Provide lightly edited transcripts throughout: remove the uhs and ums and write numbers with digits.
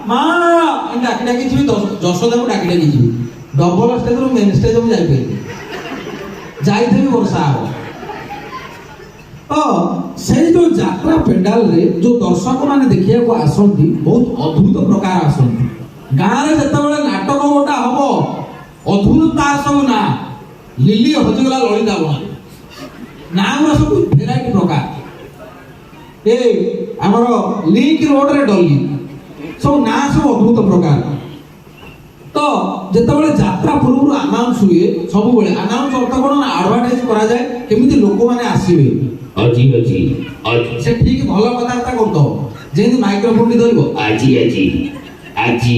ମା ଡାକି ଡାକି ଯିବି, ଯଶୋଦାକୁ ଡାକି ଡାକି ଯିବି। ଡବଲ ଷ୍ଟେଜରୁ ମେନ୍ ଷ୍ଟେଜ ମୁଁ ଯାଇପାରିବି, ଯାଇଥିବି ବର୍ଷା ହବ। ତ ସେଇ ଯୋଉ ଯାତ୍ରା ପେଣ୍ଡାଲରେ ଯୋଉ ଦର୍ଶକ ମାନେ ଦେଖିବାକୁ ଆସନ୍ତି ବହୁତ ଅଦ୍ଭୁତ ପ୍ରକାର ଆସନ୍ତି। ଗାଁରେ ଯେତେବେଳେ ନାଟକ ଗୋଟା ହବ ଅଦ୍ଭୁତ ତାର ସବୁ ନା, ଲିଲି ହଜିଗଲା ଲଳିତା ବଣରେ, ନାଁ ଗୁରା ସବୁ ଭେରାଇଟି ପ୍ରକାର। ଏ ଆମର ଲିଙ୍କ ରୋଡରେ ଡଲି, ସବୁ ନାଁ ସବୁ ଅଦ୍ଭୁତ ପ୍ରକାର। ତ ଯେତେବେଳେ ଯାତ୍ରା ପୂର୍ବରୁ ଆନାଉନ୍ସ ହୁଏ, ସବୁବେଳେ ଆନାଉନ୍ସ ଅର୍ଥ କ'ଣ ନା ଆଡଭାର୍ଟାଇଜ କରାଯାଏ କେମିତି ଲୋକମାନେ ଆସିବେ। ଆଜି ଆଜି ଆଜି ସେ ଠିକ ଭଲ କଥାବାର୍ତ୍ତା କରୁଥିବ, ଯେମିତି ମାଇକ୍ରୋଫୋନ ଧରିବ ଆଜି ଆଜି ଆଜି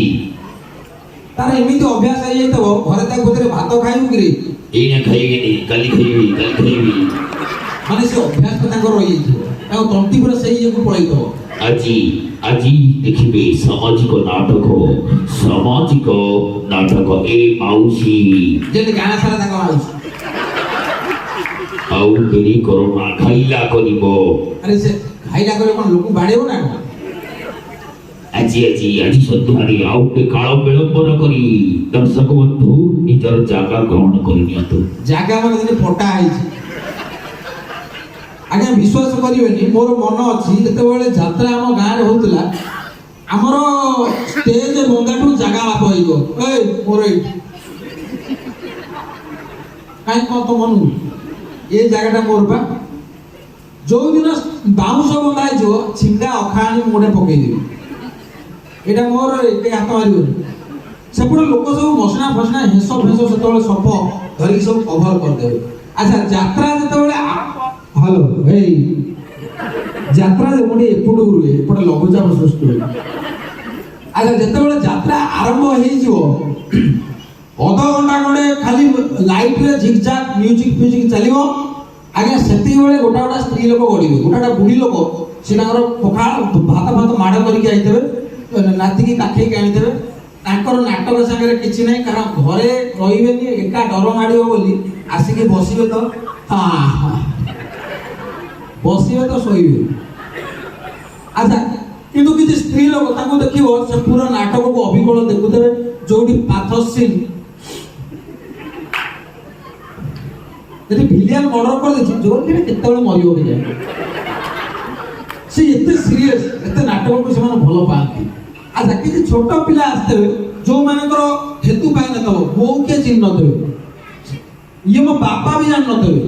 ତାର ଏମିତି ଅଭ୍ୟାସ ହେଇଯାଇଥିବ, ଘରେ ତା ଭିତରେ ଭାତ ଖାଇବୁ କିରି, ଏଇନା ଖାଇବିନି, କାଲି ଖାଇବି, କାଲି ଖାଇବି। ମାନେ ସେ ଅଭ୍ୟାସ ତାଙ୍କର ରହିଯାଇଥିବ, ତାଙ୍କ ତଣ୍ଟି ପୁରା ସେଇ ଇଏକୁ ପଳେଇଥିବ। ଆଜି ଆଜି ଦେଖିବେ ସାମାଜିକ ନାଟକ, ସାମାଜିକ ନାଟକ। ଏ ମାଉସୀ ଯେମିତି ଗାଁ ସାରା ତାଙ୍କ ମାଉସୀ। ଆଉ ଡେରି କରୋନା ଖାଇଲା କରିବ। ଆରେ ସେ ଖାଇଲା କରି କ'ଣ ଲୋକ ବାଡ଼େଇବ ନା କ'ଣ? ଆଜି ଆଜି ଆଜି ସନ୍ଧ୍ୟାରେ ଆଉ ଗୋଟେ କାଳ ବିଳମ୍ବନ କରି ଦର୍ଶକ ବନ୍ଧୁ ନିଜର ଜାଗା ଗ୍ରହଣ କରି ନିଅନ୍ତୁ। ଜାଗା ମାନେ ଯେମିତି ଫଟା ହେଇଛି। ଆଜ୍ଞା ବିଶ୍ୱାସ କରିବେନି, ମୋର ମନ ଅଛି ଯେତେବେଳେ ଯାତ୍ରା ଆମ ଗାଁରେ ହଉଥିଲା, ଆମର ଷ୍ଟେଜ ବନ୍ଧାଠୁ ଜାଗା ମାପ ହେଇଯିବ। ଏଇ ମୋର ଏଇଠି କାହିଁ କ'ଣ ତ ମନକୁ ଏ ଜାଗାଟା ମୋର ବା। ଯୋଉଦିନ ବାଉଁଶ ବନ୍ଧା ହେଇଯିବ, ଛିଣ୍ଡା ଅଖା ଆଣି ମୁଁ ଗୋଟେ ପକେଇଦେବି, ଏଇଟା ମୋର, ଏକେ ହାତ ମାରିବନି। ସେପଟେ ଲୋକ ସବୁ ମସଣା ଫସଣା ହେଁସ ଫେଁସ ସେତେବେଳେ ସପ ଧରିକି ସବୁ କଭର କରିଦେବେ। ଆଚ୍ଛା ଯାତ୍ରା ଯେତେବେଳେ ହ୍ୟାଲୋ ଏଇ ଯାତ୍ରା ଯେପଟେ ଏପଟକୁ ରୁହେ, ଏପଟେ ଲଘୁଚାପ ସୃଷ୍ଟି ହୁଏ। ଆଚ୍ଛା ଯେତେବେଳେ ଯାତ୍ରା ଆରମ୍ଭ ହେଇଯିବ, ଅଧଘଣ୍ଟା ଖଣ୍ଡେ ଖାଲି ଲାଇଟରେ ଝିକଝାକ ମ୍ୟୁଜିକ ଫ୍ୟୁଜିକ ଚାଲିବ। ଆଜ୍ଞା ସେତିକିବେଳେ ଗୋଟା ଗୋଟା ସ୍ତ୍ରୀ ଲୋକ ଗଡ଼ିବେ, ଗୋଟା ବୁଢ଼ୀ ଲୋକ, ସେ ତାଙ୍କର ପଖାଳ ଭାତ ଫାତ ମାଡ଼ କରିକି ଆଇଥିବେ, ନାତିକି କାଖେଇକି ଆଣିଦେବେ। ତାଙ୍କର ନାଟକ ସାଙ୍ଗରେ କିଛି ନାହିଁ, କାରଣ ଘରେ ରହିବେନି, ଏକା ଡର ମାଡ଼ିବ ବୋଲି ଆସିକି ବସିବେ ତ, ବସିବେ ତ ଶୋଇବେ। ଆଚ୍ଛା କିନ୍ତୁ କିଛି ସ୍ତ୍ରୀ ଲୋକ ତାଙ୍କୁ ଦେଖିବ, ସେ ପୁରା ନାଟକକୁ ଅବିକଳ ଦେଖୁଥିବେ। ଯୋଉଠି ପାଥର ସିନ୍, ଯଦି ଭିଲିଆନ ମର୍ଡର କରିଦେଇଛି, ଯୋଉଠି କେତେବେଳେ ମରିବ କେଜାଣି, ସେ ଏତେ ସିରିୟସ୍, ଏତେ ନାଟକକୁ ସେମାନେ ଭଲ ପାଆନ୍ତି। ଆଚ୍ଛା କିଛି ଛୋଟ ପିଲା ଆସିଥିବେ, ଯୋଉମାନଙ୍କର ହେତୁ ପାଇନଥିବ, ବୋଉ କିଏ ଚିହ୍ନି ନଥିବେ, ଇଏ ମୋ ବାପା ବି ଜାଣିନଥିବେ,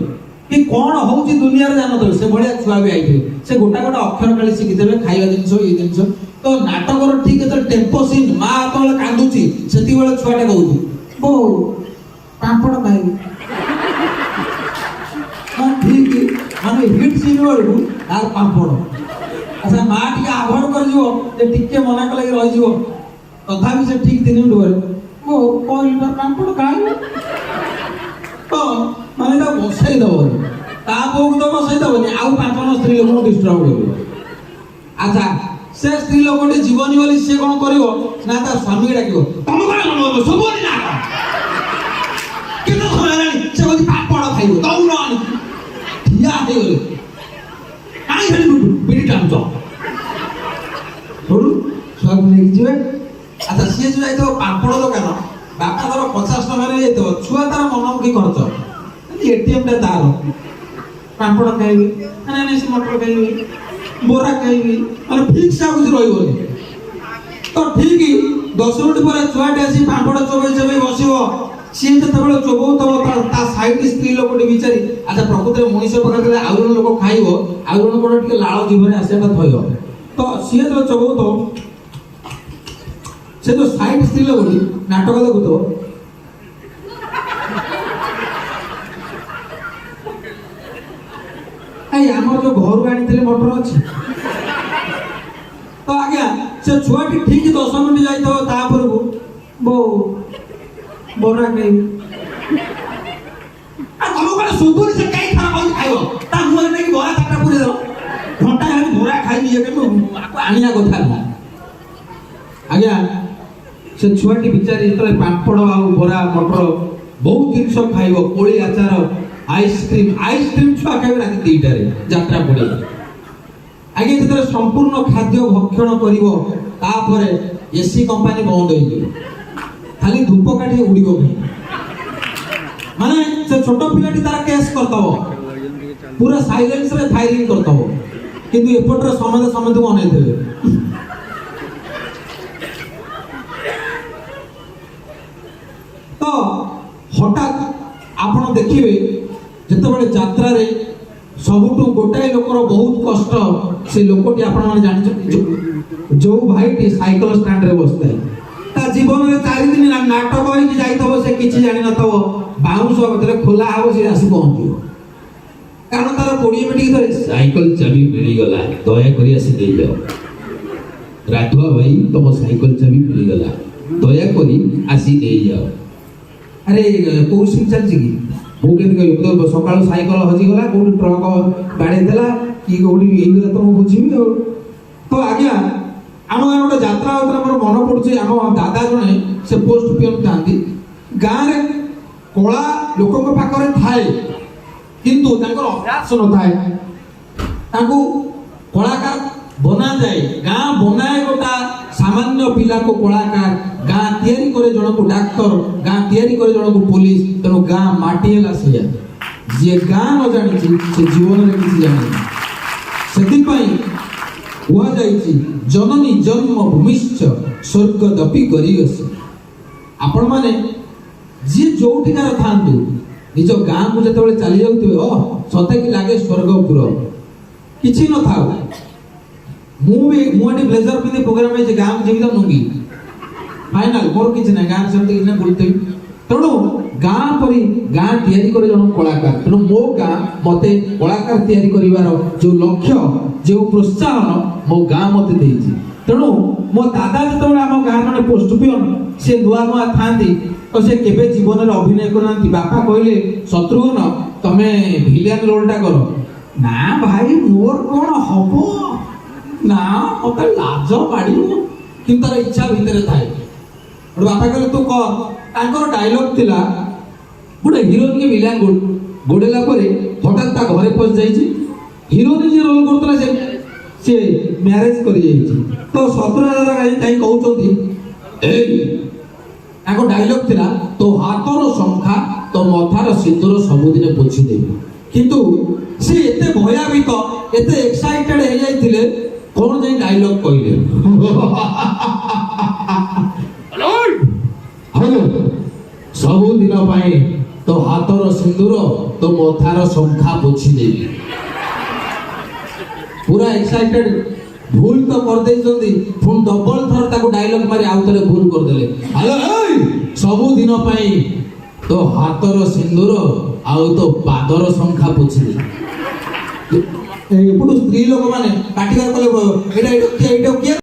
କି କ'ଣ ହଉଛି ଦୁନିଆରେ ଜାଣିନଥିବେ, ସେ ଭଳିଆ ଛୁଆ ବି ଆଇଥିବେ। ସେ ଗୋଟା ଗୋଟା ଅକ୍ଷର କାଳି ଶିଖିଥିବେ, ଖାଇବା ଜିନିଷ ଇଏ ଜିନିଷ। ତ ନାଟକର ଠିକ ଯେତେବେଳେ ଟେମ୍ପୋ ସିନ୍, ମା ଯେତେବେଳେ କାନ୍ଦୁଛି, ସେତିକିବେଳେ ଛୁଆଟା କହୁଛି ବୋଉ ପାମ୍ପଡ଼ ଖାଇବି। ଠିକ ମାନେ ହିଟ୍ ସିନ୍ ବେଳକୁ ତାର ପାମ୍ପଡ଼। ଆଚ୍ଛା ମା ଟିକେ ଆଭଏଡ୍ କରିଯିବ, ଯେ ଟିକେ ମନା କଲେ ରହିଯିବ, ତଥାପି ସେ ଠିକ 3 ମିନିଟ୍ ପରେ ବୋଉ କହିଲି ପାମ୍ପଡ଼ ଖାଇବ। ତ ମାନେ ତା ବସେଇ ଦବନି, ତା ବୋଉକୁ ତ ବସେଇ ଦବନି, ଆଉ 5 ସ୍ତ୍ରୀ ଲୋକଙ୍କୁ ଡିଷ୍ଟର୍ବ କରିବ। ଆଚ୍ଛା ସେ ସ୍ତ୍ରୀ ଲୋକଟି ଯିବନି ବୋଲି ସେ କ'ଣ କରିବ ନା, ତା ସ୍ୱାମୀକି ଡାକିବ, ତମେ କ'ଣ ଶୁଭୁନି ନା କେତେ ସମୟ ହେଲାଣି, ସେ କହୁଛି ପାମ୍ପଡ଼ ଖାଇବ, ଦଉନ ଆଣିକି ଠିଆ ହେଇଗଲେ, କାହିଁ ଖାଲି ବିଡ଼ି ଟାଣୁଛ, ସରୁ ଛୁଆକୁ ନେଇକି ଯିବେ। ଆଚ୍ଛା ସିଏ ଯୋଉ ଯାଇଥିବ ପାମ୍ପଡ଼ ଦୋକାନ, ବାପା ଧର 50 ଟଙ୍କା ନେଇଯାଇଥିବ, ଛୁଆ ତାର ମନମୁଖୀ ଖର୍ଚ୍ଚ, ଏଟିଏମ୍ ଟା ତାର, ପାମ୍ପଡ଼ ଖାଇବି, ନାଇଁ ସେ ମଟର ଖାଇବି, ବରା ଖାଇବି, ମାନେ ଫିକ୍ସ ଆଉ କିଛି ରହିବନି। ତ ଠିକ 10 ମିନିଟ୍ ପରେ ଛୁଆଟେ ଆସି ପାମ୍ପଡ଼ ଚୋବେଇ ଚୋବେଇ ବସିବ। ସିଏ ଯେତେବେଳେ ଚୋବଉଥିବ, ତା ସାଇଡ୍ ସ୍ତ୍ରୀ ଲୋକଟି ବିଚାରି, ଆଚ୍ଛା ପ୍ରକୃତରେ ମଣିଷ ପାଖରେ ଆଉ ଜଣେ ଲୋକ ଖାଇବ, ଆଉ ଜଣଙ୍କର ଟିକେ ଲାଳ ଜିଭରେ ଆସିବା ଥୟ। ତ ସିଏ ଯେତେବେଳେ ଚୋବଉଥିବ, ସେ ଯୋଉ ସାଇଡ୍ ସ୍ତ୍ରୀ ଲୋକଟି ନାଟକ ଦେଖୁଥିବ, ଆମର ଯୋଉ ଘରୁ ଆଣିଥିଲେ ମଟର ଅଛି। ତ ଆଜ୍ଞା ସେ ଛୁଆଟି ଠିକ 10 ମିନିଟ୍ ଯାଇଥିବ, ତାପରକୁ ବୋଉ ବରା ଖାଇବି, ସୁଧୁରି ସେ କାଇଁ ଖାଇବ, ତା ମୁହଁରେ ନେଇକି ବରା 4ଟା ପୁରେଇ ଦେବ, ଘଣ୍ଟା ହେଲେ ବରା ଖାଇବି, ଆଣିବା କଥା ନୁହଁ। ଆଜ୍ଞା ସେ ଛୁଆଟି ବିଚାରି ଯେତେବେଳେ ପାମ୍ପଡ଼ ଆଉ ବରା ମଟର ବହୁତ ଜିନିଷ ଖାଇବ, କୋଳି ଆଚାର, ଆଇସ୍କ୍ରିମ୍ ଛୁଆ ଖାଇବେ ରାତି 2ଟାରେ ଯାତ୍ରା ପଡ଼ିବ। ଆଜ୍ଞା ଯେତେବେଳେ ସମ୍ପୂର୍ଣ୍ଣ ଖାଦ୍ୟ ଭକ୍ଷଣ କରିବ, तापर एसी कंपनी बंद हो खाली धूपकाठी उड़ब माने से छोट पिलाटी तार केस करतबो पूरा साइलेंस रे फायरिंग करतबो किंतु एपटर समझ को अनै देबे तो हठात आपण देखिबे जेतेबेले यात्रा रे सबुठू गोटाए लोकर बहुत कष्ट से लोकटी आपण माने जानि जो भाईटी साइकिल स्टैंड रे बसता है ता जीवन रे 4 दिन नाटक होई कि जाइतबो से किछि जानि नतबो बाउंस भीतर खोला हबो से आसी पहुंचियो कारण तार 20 मिनिट धरे साइकिल चाबी मिली गला दया करी आसी दे जाओ राठवा भाई तुम साइकिल चाबी मिली गला दया करी आसी दे जाओ अरे को सिम चलछि की मु केन कहली तो सकाळ साइकिल हजी गला कोड ट्रक बाडे देला की कोडी एई गला तो बुझिबी हो तो आज्ञा आम गाँव गोटे यात्रा होता मोर मन पड़ुଛି आम दादा जने से पोस्ट पियन थांती गाँव रे कला लोक पाखरे थाए किंतु तांकर अभ्यास न थाए तांको कलाकार बना जाए गाँ बनाए गोटा सामान्य पिला को कलाकार गाँ तैयारी करे जन को डाक्टर गाँ तैयारी करे जन को पुलिस तेणु गाँ माटी है से जे गाँ न जानी से जीवन में किसी जाने से हुआ जाइछि जननी जन्म भूमिश्च स्वर्गदपि गरियसि आपण माने जे जोठिकार थांतु निज गाँ को जतबेले चली जाउतबे सते कि लागे स्वर्गपुर किछि न थाउ मुआटी ब्लेजर पिंधि प्रोग्राम है जे गाँ को जेमिदा नुंगी फाइनल मोर किछि ना गाँ सेमति कि बुलते तेणु गाँ परी गाँ तैयारी करे जन कलाकार तेणु मो गाँ मते कलाकार तैयारी करिवार जो लक्ष्य जो प्रोत्साहन मो गाँ मते देइछि तेणु मो दादा जतबेले आम गाँ माने पोस्ट पियन से नुआ नुआ थांती तो से केबे जीवन रे अभिनय करनांती बापा कहले शत्रुघ्न तमे विलेन रोलटा करो ना भाई मोर कोन हबो ना मते लाज माडियो किंतु तार इच्छा भीतर थाए बापा कहले तू कर तांकर डायलॉग थिला गोटे हिरोइन के विलेन गोडेला परे हठात ता घरे पहुंच जाइछि हिरोइन जे रोल करतला से मैरिज करि जाइछि तो शत्रुघ्न दादा काई कहउछंती ए ताको डायलॉग थिला तो हाथर संखा तो मथार सिंदूर सबुदिने पोछि देबी किंतु से एते भयावित एते एक्साइटेड हे जाइथिले कोन जे डायलॉग कइले हेलो सबुदिन पाए तो हाथर सिंदूर तो मथार संखा पोछि देबी पूरा एक्साइटेड भूल तो कर देइछंती फोन डबल थर ताको डायलॉग मारी आउतरे भूल कर देले हेलो ए सबु दिन पई तो हाथर सिंदूर आउ तो पादर संख्या पुछली एपटू स्त्री लोक माने पाटिकार कले एटा